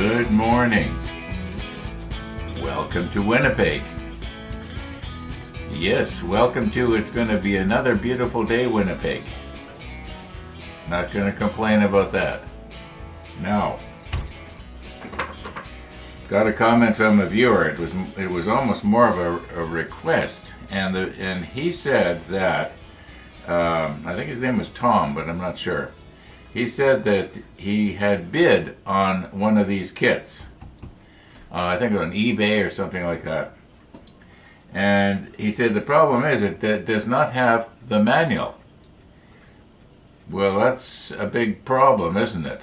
Good morning. Welcome to Winnipeg. Yes, welcome to it's going to be another beautiful day, Winnipeg. Not going to complain about that. Now, got a comment from a viewer. It was almost more of a request, and he said that I think his name was Tom, but I'm not sure. He said that he had bid on one of these kits. I think on eBay or something like that. And he said the problem is it does not have the manual. Well, that's a big problem, isn't it?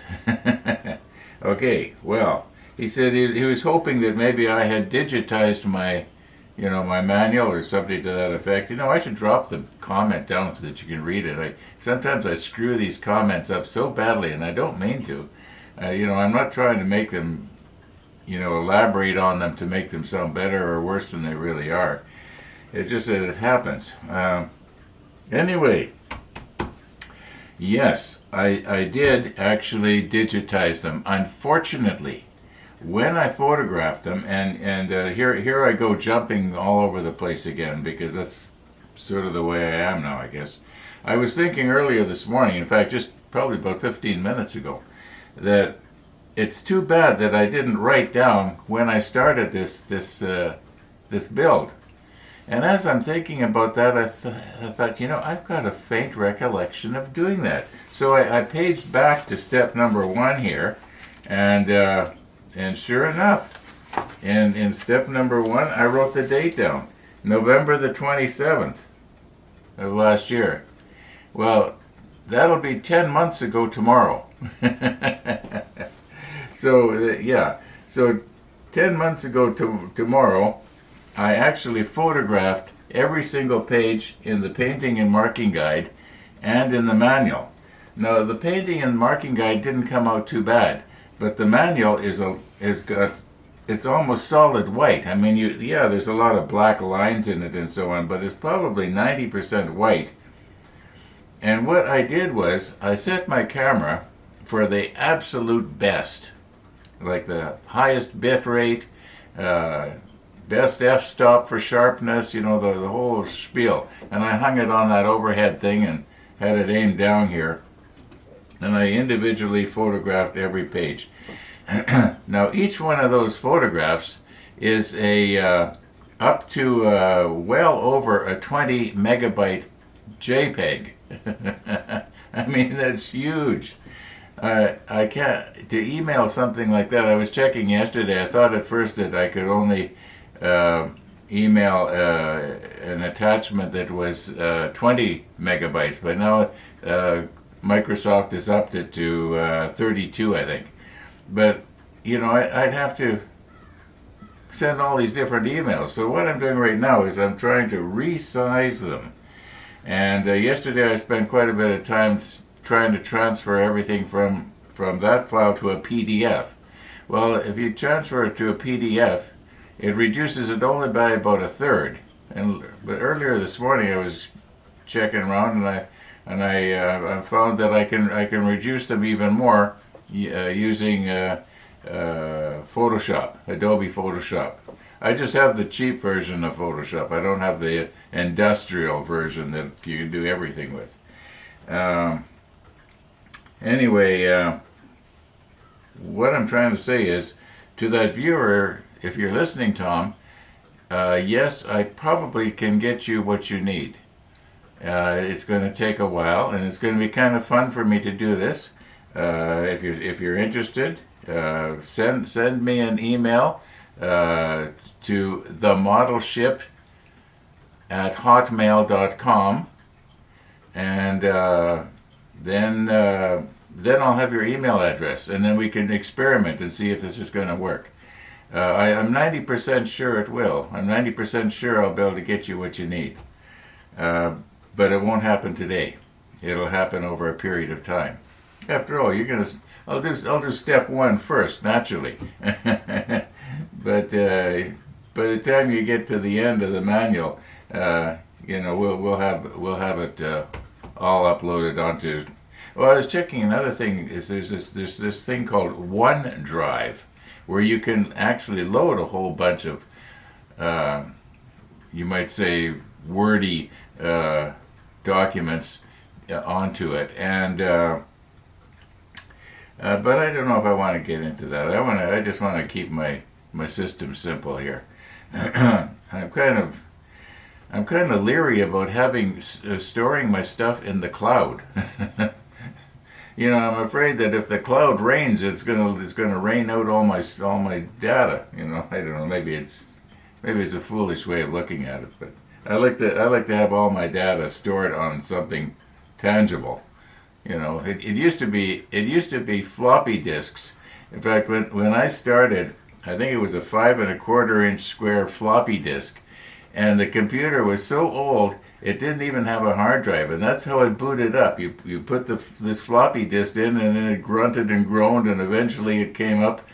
Okay, well, he said he was hoping that maybe I had digitized my manual or something to that effect. I should drop the comment down so that you can read it. Sometimes I screw these comments up so badly, and I don't mean to. I'm not trying to make them, elaborate on them to make them sound better or worse than they really are. It's just that it happens. Anyway, yes, I did actually digitize them. Unfortunately, when I photographed them, and here I go jumping all over the place again, because that's sort of the way I am now, I guess. I was thinking earlier this morning, in fact, just probably about 15 minutes ago, that it's too bad that I didn't write down when I started this build. And as I'm thinking about that, I thought, I've got a faint recollection of doing that. So I paged back to step number 1 here, and sure enough, in step number 1, I wrote the date down, November the 27th of last year. Well, that'll be 10 months ago tomorrow. So 10 months ago tomorrow, I actually photographed every single page in the painting and marking guide and in the manual. Now, the painting and marking guide didn't come out too bad, but the manual it's almost solid white. I mean, there's a lot of black lines in it and so on, but it's probably 90% white. And what I did was I set my camera for the absolute best, like the highest bit rate, best f-stop for sharpness, the whole spiel. And I hung it on that overhead thing and had it aimed down here. And I individually photographed every page. Now, each one of those photographs is up to well over a 20 megabyte JPEG. I mean, that's huge. I can't, to email something like that, I was checking yesterday, I thought at first that I could only email an attachment that was 20 megabytes, but now Microsoft has upped it to 32, I think. But, I'd have to send all these different emails. So what I'm doing right now is I'm trying to resize them. And yesterday I spent quite a bit of time trying to transfer everything from that file to a PDF. Well, if you transfer it to a PDF, it reduces it only by about a third. But earlier this morning I was checking around, and I found that I can reduce them even more using Photoshop, Adobe Photoshop. I just have the cheap version of Photoshop. I don't have the industrial version that you can do everything with. Anyway, what I'm trying to say is, to that viewer, if you're listening, Tom, yes, I probably can get you what you need. It's going to take a while, and it's going to be kind of fun for me to do this. If you're interested, send me an email to themoddelship@hotmail.com, and then I'll have your email address, and then we can experiment and see if this is going to work. I'm 90% sure it will. I'm 90% sure I'll be able to get you what you need. But it won't happen today. It'll happen over a period of time. After all, I'll do step 1 first, naturally. But by the time you get to the end of the manual, we'll have it all uploaded onto. Well, I was checking another thing. Is there's this thing called OneDrive, where you can actually load a whole bunch of, you might say, wordy documents onto it. And but I don't know if I want to get into that. I just want to keep my system simple here. I'm kind of leery about having storing my stuff in the cloud. You know, I'm afraid that if the cloud rains, it's gonna rain out all my data. You know, I don't know. Maybe it's a foolish way of looking at it, but I like to have all my data stored on something tangible. You know, it used to be floppy disks. In fact, when I started, I think it was a 5.25-inch square floppy disk, and the computer was so old it didn't even have a hard drive, and that's how it booted up. You put this floppy disk in, and then it grunted and groaned, and eventually it came up,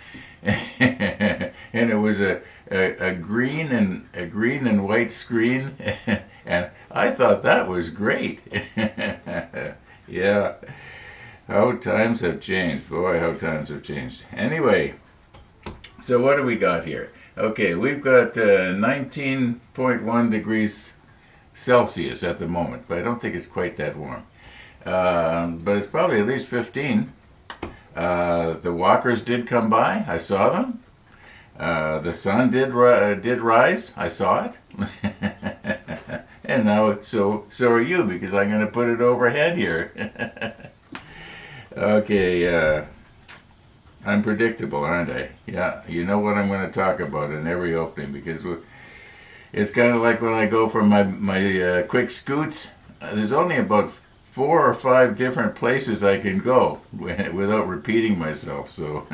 and it was a green and white screen, and I thought that was great. Yeah, how times have changed, boy! How times have changed. Anyway, so what do we got here? Okay, we've got 19.1 degrees Celsius at the moment, but I don't think it's quite that warm. But it's probably at least 15. The walkers did come by. I saw them. The sun did rise. I saw it. And now, so are you, because I'm going to put it overhead here. Okay, I'm predictable, aren't I? Yeah, you know what I'm going to talk about in every opening, because it's kind of like when I go for my quick scoots. There's only about 4 or 5 different places I can go without repeating myself. So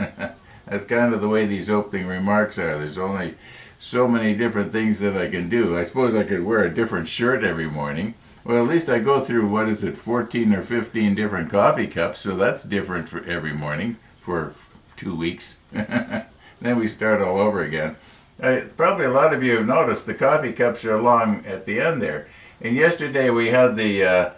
that's kind of the way these opening remarks are. There's only so many different things that I can do. I suppose I could wear a different shirt every morning. Well, at least I go through, 14 or 15 different coffee cups, so that's different for every morning for 2 weeks. Then we start all over again. Probably a lot of you have noticed the coffee cups are long at the end there. And yesterday we had the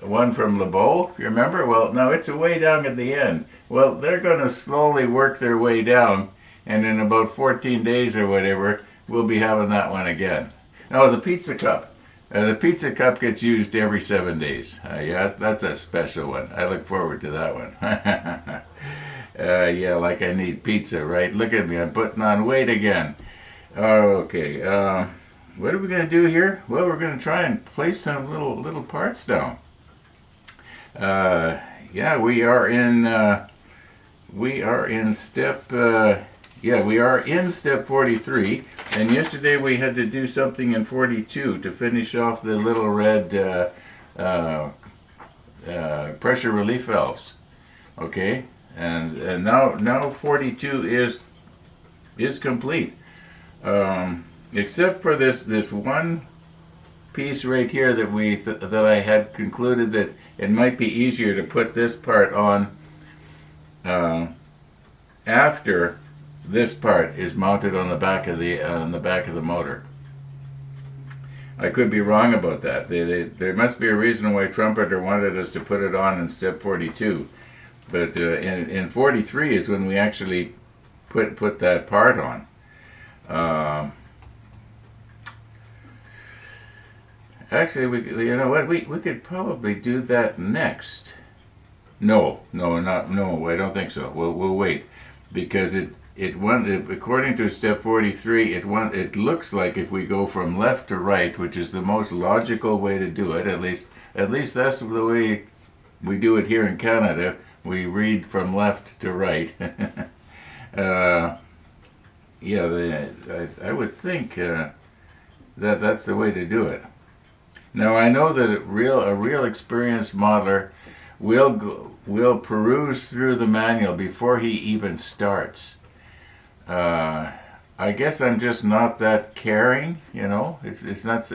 one from LeBeau, you remember? Well, now it's way down at the end. Well, they're going to slowly work their way down, and in about 14 days or whatever, we'll be having that one again. Oh, the pizza cup. The pizza cup gets used every 7 days. Yeah, that's a special one. I look forward to that one. Yeah, like I need pizza, right? Look at me, I'm putting on weight again. Okay, what are we going to do here? Well, we're going to try and place some little parts down. Yeah, we are in step. We are in step 43, and yesterday we had to do something in 42 to finish off the little red pressure relief valves. Okay, and now 42 is complete, except for this one piece right here that I had concluded that it might be easier to put this part on after this part is mounted on the back of the motor. I could be wrong about that. There must be a reason why Trumpeter wanted us to put it on in step 42, but in 43 is when we actually put that part on. Actually, you know what? We could probably do that next. No, I don't think so. We'll wait, because according to step 43, it looks like if we go from left to right, which is the most logical way to do it, at least that's the way we do it here in Canada. We read from left to right. Yeah, I would think that that's the way to do it. Now, I know that a real experienced modeler will peruse through the manual before he even starts. I guess I'm just not that caring, you know. It's not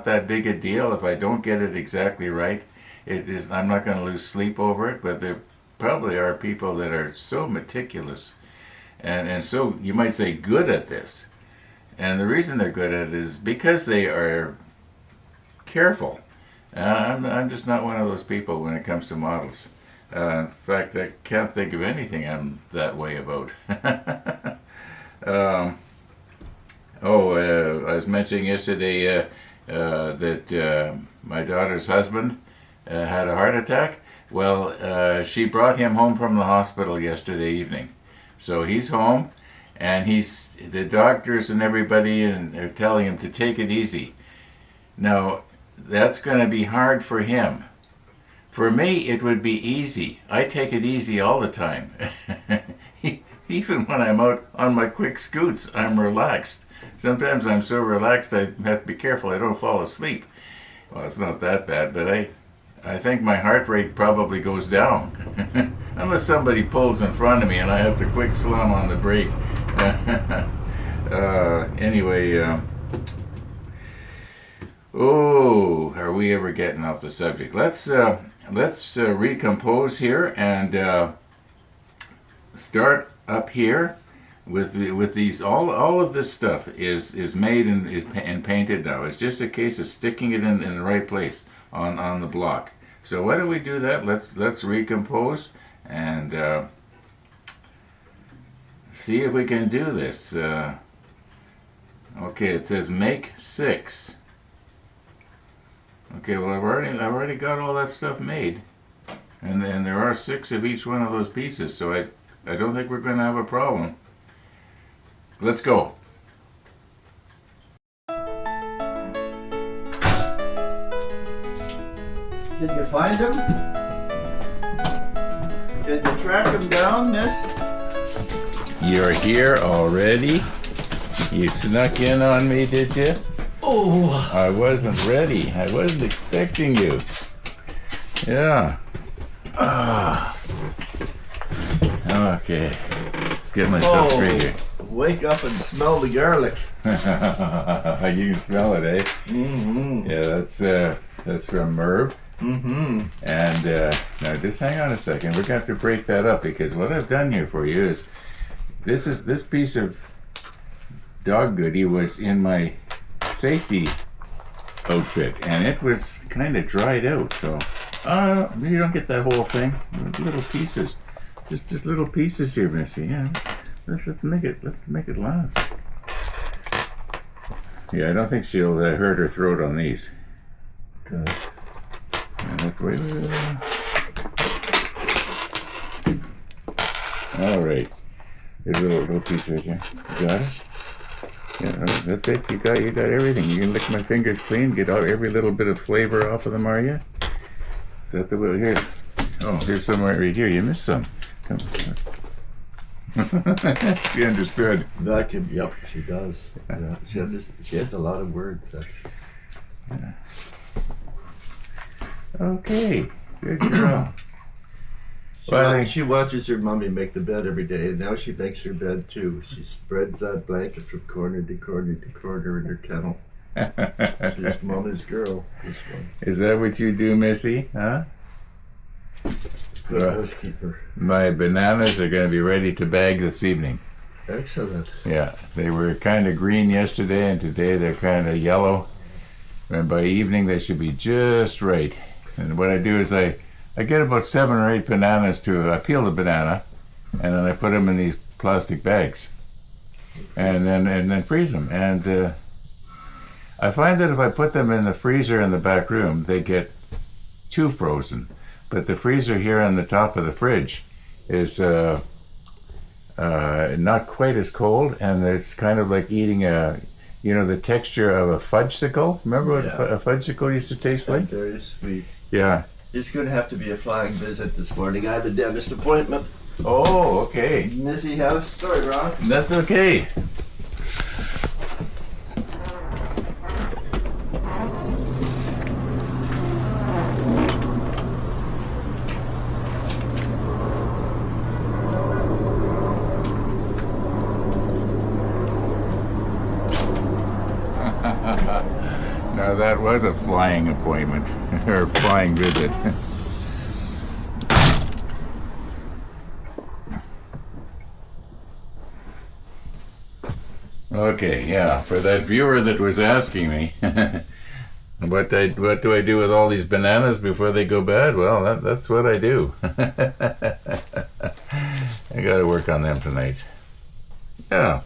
that big a deal if I don't get it exactly right. I'm not going to lose sleep over it. But there probably are people that are so meticulous and so, you might say, good at this. And the reason they're good at it is because they are careful. I'm just not one of those people when it comes to models. In fact, I can't think of anything I'm that way about. I was mentioning yesterday that my daughter's husband had a heart attack. Well, she brought him home from the hospital yesterday evening. So he's home, and the doctors and everybody are telling him to take it easy. Now, that's going to be hard for him. For me, it would be easy. I take it easy all the time. Even when I'm out on my quick scoots, I'm relaxed. Sometimes I'm so relaxed I have to be careful I don't fall asleep. Well, it's not that bad, but I think my heart rate probably goes down. Unless somebody pulls in front of me and I have to quick slam on the brake. Anyway, are we ever getting off the subject? Let's recompose here and start up here with these. All of this stuff is made and painted now. It's just a case of sticking it in the right place on the block. So why don't we do that? Let's recompose and see if we can do this. Okay, it says make 6. Okay, well I've already got all that stuff made, and there are 6 of each one of those pieces. So I don't think we're going to have a problem. Let's go. Did you find him? Did you track him down, miss? You're here already? You snuck in on me, did you? Oh! I wasn't ready. I wasn't expecting you. Yeah. Okay. Let's get myself straight here. Wake up and smell the garlic. You can smell it, eh? Mm-hmm. Yeah, that's from Merv. Mm-hmm. And now just hang on a second. We're going to have to break that up because what I've done here for you is this piece of dog goodie was in my safety outfit, and it was kind of dried out. So you don't get that whole thing. Little pieces, just little pieces here, Missy. Yeah, let's make it last. Yeah, I don't think she'll hurt her throat on these. Good. Let's wait. All right. There's a little piece right here. You got it? Yeah, that's it. You got everything. You can lick my fingers clean, get out every little bit of flavor off of them, are you? Is that the way? Here. Oh, here's some right here. You missed some. Come on. She understood. Yep, she does. Yeah, she has a lot of words, actually. Yeah. Okay, good girl. She watches her mommy make the bed every day, and now she makes her bed too. She spreads that blanket from corner to corner to corner in her kennel. She's mommy's girl, this one. Is that what you do, Missy? Huh? Good housekeeper. My bananas are going to be ready to bag this evening. Excellent. Yeah, they were kind of green yesterday, and today they're kind of yellow. And by evening, they should be just right. And what I do is I get about 7 or 8 bananas I peel the banana, and then I put them in these plastic bags, and then freeze them. And I find that if I put them in the freezer in the back room, they get too frozen. But the freezer here on the top of the fridge is not quite as cold, and it's kind of like eating the texture of a fudgesicle. Remember what a fudgesicle used to taste like? Very sweet. Yeah. It's going to have to be a flying visit this morning. I have a dentist appointment. Oh, okay. Missy, sorry, Ron. That's okay. Now that was a flying appointment, or flying visit. Okay, yeah, for that viewer that was asking me, what do I do with all these bananas before they go bad? Well, that's what I do. I gotta work on them tonight. Yeah.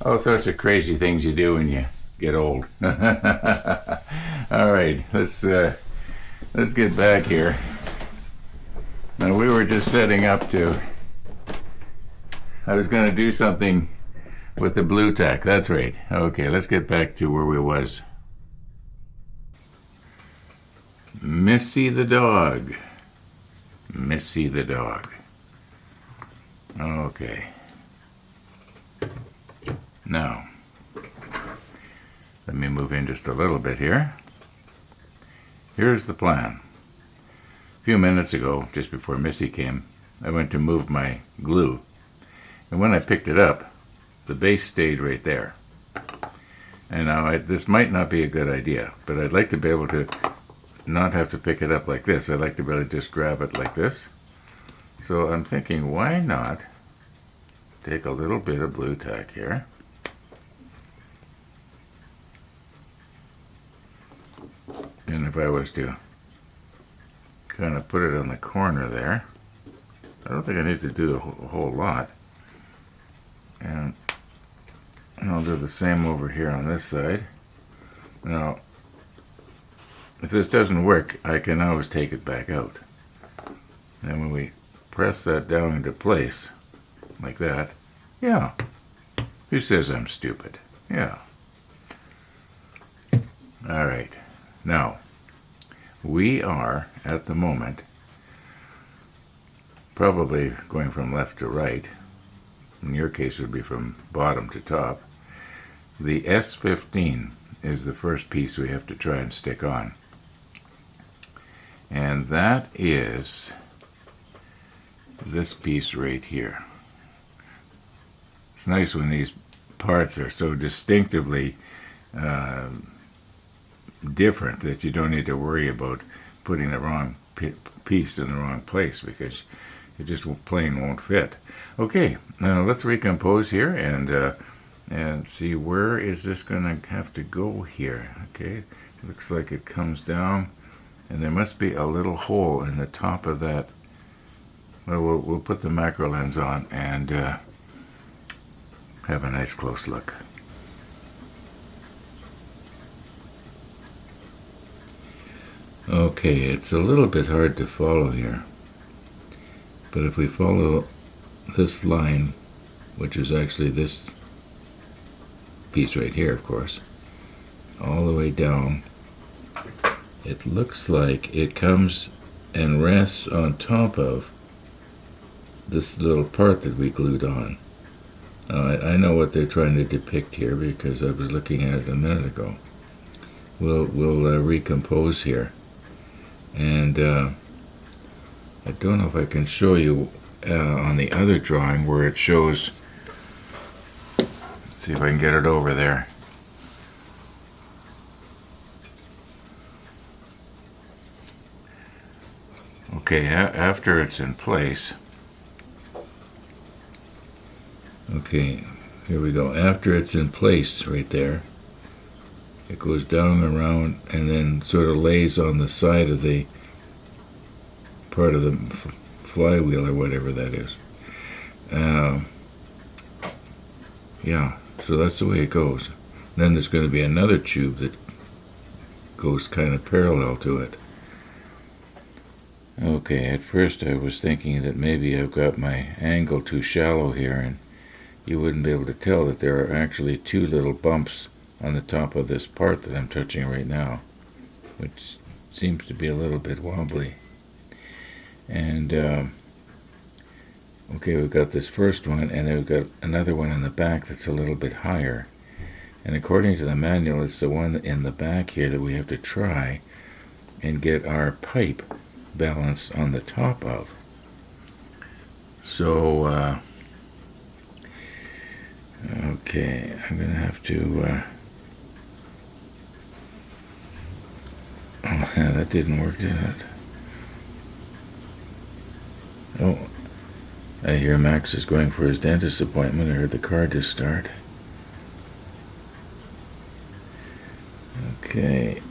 All sorts of crazy things you do when you get old. All right, let's get back here. Now we were just setting up to. I was going to do something with the blue tack. That's right. Okay, let's get back to where we was. Missy the dog. Missy the dog. Okay. Now, let me move in just a little bit here. Here's the plan. A few minutes ago, just before Missy came, I went to move my glue. And when I picked it up, the base stayed right there. And now this might not be a good idea, but I'd like to be able to not have to pick it up like this. I'd like to be able to just grab it like this. So I'm thinking, why not take a little bit of blue tack here. And if I was to kind of put it on the corner there, I don't think I need to do a whole lot. And I'll do the same over here on this side. Now, if this doesn't work, I can always take it back out. And when we press that down into place, like that, yeah. Who says I'm stupid? Yeah. All right. Now, we are, at the moment, probably going from left to right. In your case, it would be from bottom to top. The S15 is the first piece we have to try and stick on. And that is this piece right here. It's nice when these parts are so distinctively different that you don't need to worry about putting the wrong piece in the wrong place, because it just plain won't fit. Okay, now let's recompose here and see where is this going to have to go here. Okay, it looks like it comes down, and there must be a little hole in the top of that. Well, we'll put the macro lens on and have a nice close look. Okay, it's a little bit hard to follow here, but if we follow this line, which is actually this piece right here, of course, all the way down, it looks like it comes and rests on top of this little part that we glued on. I know what they're trying to depict here because I was looking at it a minute ago. We'll recompose here, and I don't know if I can show you on the other drawing where it shows. Let's see if I can get it over there. Okay, after it's in place. Okay, here we go. After it's in place right there, it goes down around and then sort of lays on the side of the part of the flywheel or whatever that is. Yeah, so that's the way it goes. Then there's going to be another tube that goes kind of parallel to it. Okay, at first I was thinking that maybe I've got my angle too shallow here, and you wouldn't be able to tell that there are actually two little bumps on the top of this part that I'm touching right now, which seems to be a little bit wobbly. And okay, we've got this first one, and then we've got another one in the back that's a little bit higher. And according to the manual, it's the one in the back here that we have to try and get our pipe balanced on the top of. So, okay, I'm going to have to... oh, yeah, that didn't work, did it? Oh, I hear Max is going for his dentist appointment. I heard the car just start. Okay.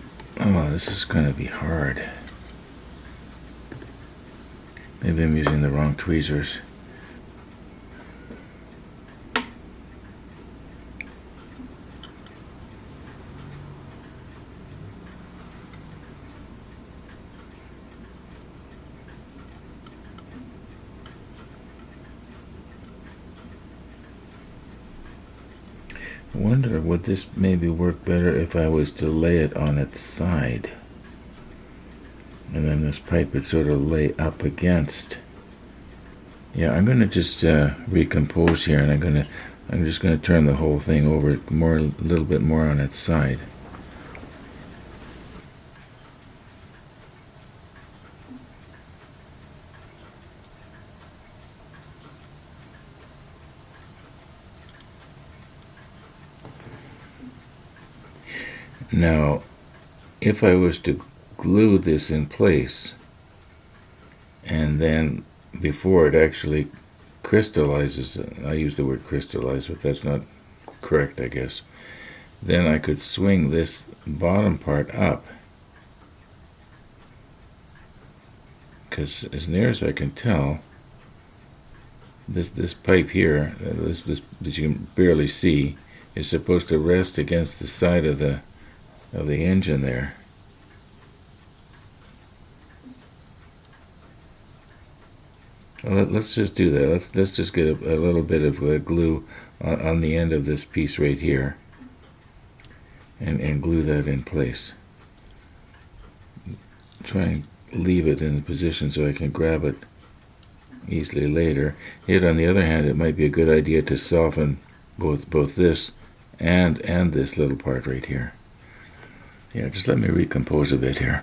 Oh, this is going to be hard. Maybe I'm using the wrong tweezers. I wonder, would this maybe work better if I was to lay it on its side? And then this pipe would sort of lay up against. Yeah, I'm going to just recompose here, and I'm just going to turn the whole thing over a little bit more on its side. Now, if I was to glue this in place, and then before it actually crystallizes, I use the word crystallize, but that's not correct, I guess, then I could swing this bottom part up, because as near as I can tell, this pipe here, this that you can barely see, is supposed to rest against the side of the engine there. Well, let's just do that. Let's just get a little bit of glue on the end of this piece right here, and glue that in place. Try and leave it in the position so I can grab it easily later. Yet on the other hand, it might be a good idea to soften both this and this little part right here. Yeah, just let me recompose a bit here.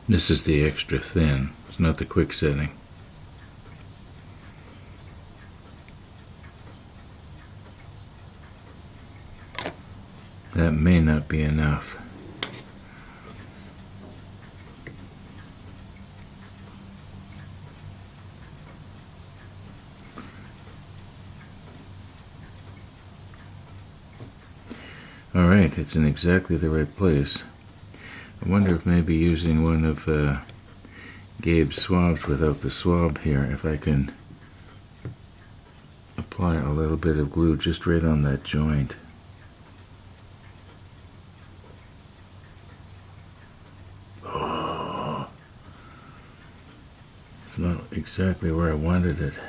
This is the extra thin. It's not the quick setting. That may not be enough. All right, it's in exactly the right place. I wonder if maybe using one of Gabe's swabs without the swab here, if I can apply a little bit of glue just right on that joint. Oh, it's not exactly where I wanted it.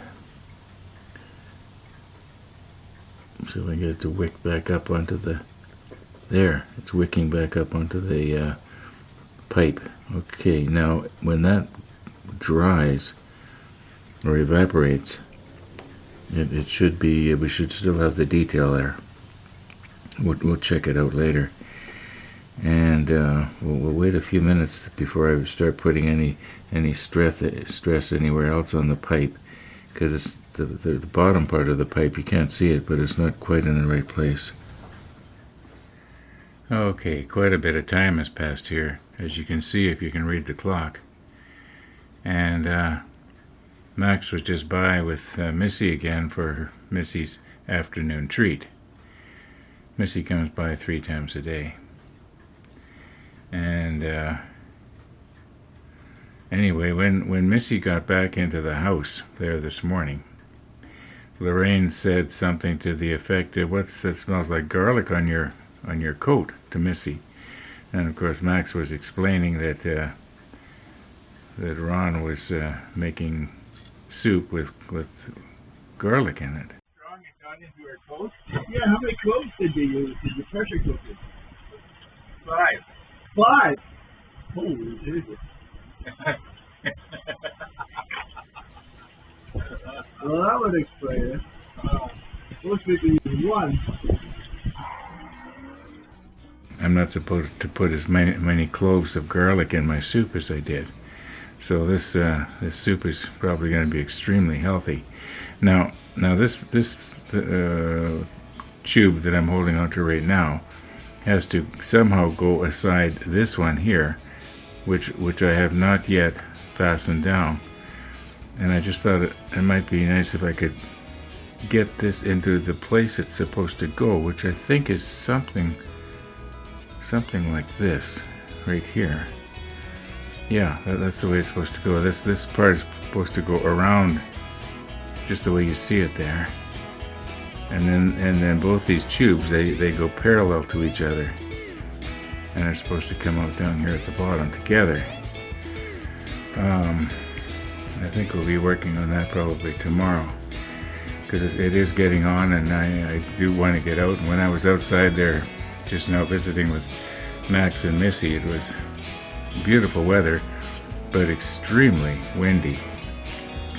See if I can get it to wick back up onto the... There, it's wicking back up onto the pipe. Okay, now when that dries or evaporates, it should be, we should still have the detail there. We'll check it out later. And we'll wait a few minutes before I start putting any stress anywhere else on the pipe, because it's the bottom part of the pipe, you can't see it, but it's not quite in the right place. Okay, quite a bit of time has passed here, as you can see if you can read the clock. And Max was just by with Missy again for Missy's afternoon treat. Missy comes by 3 times a day. And anyway, when Missy got back into the house there this morning, Lorraine said something to the effect of, "What's that? Smells like garlic on your coat," to Missy. And of course Max was explaining that Ron was making soup with garlic in it. Strong and got into her coat? Yeah, how many cloves did you use? Did you pressure cook it? 5. 5? Holy Jesus. Well, that would explain it. Most people use 1. I'm not supposed to put as many cloves of garlic in my soup as I did. So this soup is probably going to be extremely healthy. Now this tube that I'm holding onto right now has to somehow go aside this one here, which I have not yet fastened down. And I just thought it might be nice if I could get this into the place it's supposed to go, which I think is something like this right here. Yeah, that's the way it's supposed to go. This part is supposed to go around just the way you see it there. and then both these tubes, they go parallel to each other, and they're supposed to come out down here at the bottom together. I think we'll be working on that probably tomorrow, because it is getting on, and I do want to get out. And when I was outside there just now visiting with Max and Missy, it was beautiful weather, but extremely windy,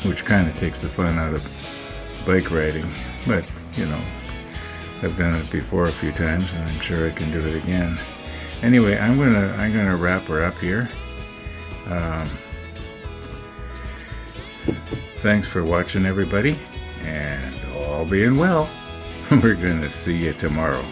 which kind of takes the fun out of bike riding. But you know, I've done it before a few times, and I'm sure I can do it again. Anyway, I'm gonna wrap her up here. Thanks for watching, everybody, and all being well, we're gonna see you tomorrow.